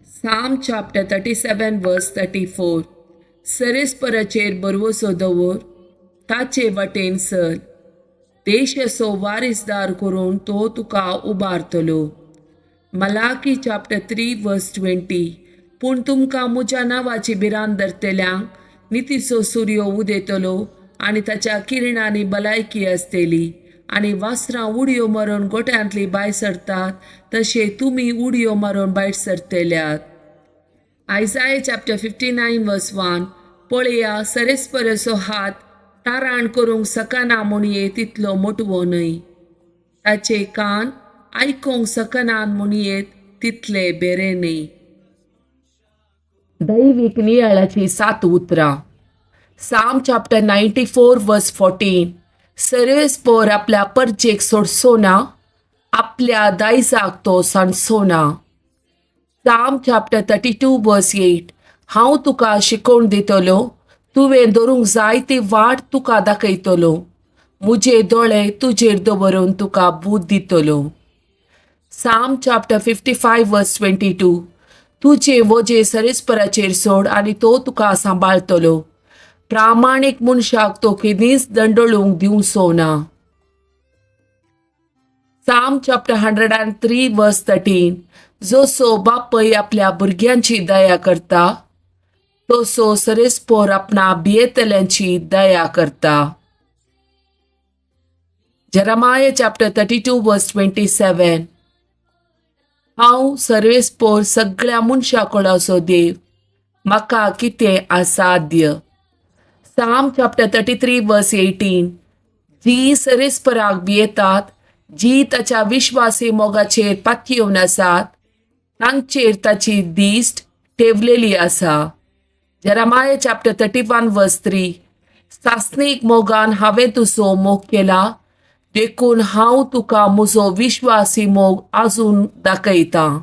Psalm chapter 37 verse 34. सरेस्पराचेर बरवसो दवर, ताचे वाटेन सर. देशाचो वारिसदार करून तो तुका उबारतलो. मलाकी चॅप्टर 3 वर्स 20. पूण तुमकां म्हज्या नांवाची भिरांत धरतल्यांक नितीचो सूर्य उदेतलो आनी ताच्या किरणांनी भलायकी आसतली आनी वासरां उडयो मारून गोठ्यांतली भायर सरतात तशे तुमी उडयो मारून भायर सरतल्यात. आयजाया चॅप्टर 59 वर्स 1. पळया, सरेस्पराचो हात ताराण करूंक सकना म्हणये तितलो मोटवो न्हय. ताचे कान आयकूंक सकनान म्हणयेत तितले बरे न्हय. दैवीक नियाळाची 7 उतरां. साम चॅप्टर 94 वर्स 14. सरेस्पर आपल्या परचेक सोडचो ना, आपल्या दायजाक तो सांडचो ना. साम चॅप्टर 32 वर्स 8. हांव तुका शिकोवन दितलो, तुवें धरूंक जाय ती वाट तुका दाखयतलो. मुजे दोळे तुजेर दवरून तुका बूद दितलो. साम चॅप्टर 55 वर्स 22. तुजे वजे सरेस्पराचेर सोड आनी तो तुका सांबाळतलो. प्रामाणीक मनशाक तो केदींच दंडळूंक दिवचो ना. साम चॅप्टर 103 वर्स 13. जसो बापय आपल्या भुरग्यांची दया करता, तसो सरेस्पर आपणा भियेतल्यांची दया करता. जेरेमाया चॅप्टर 32 वर्स 27. हांव सर्वेस्पर सगळ्या मनशां देव, म्हाका कितें असाध्य. साम चॅप्टर 33 वर्स 18. जी सरेस्पराक भियेतात, जी ताच्या विश्वासी मोगाचेर पातयेवन आसात, तांचेर ताची दिश्ट ठेवलेली आसा. जेरेमाया चॅप्टर 31 वर्स 3. सासणीक मोगान हांवें तुजो मोग केला, देखून हांव तुका म्हजो विश्वासी मोग आजून दाखयतां.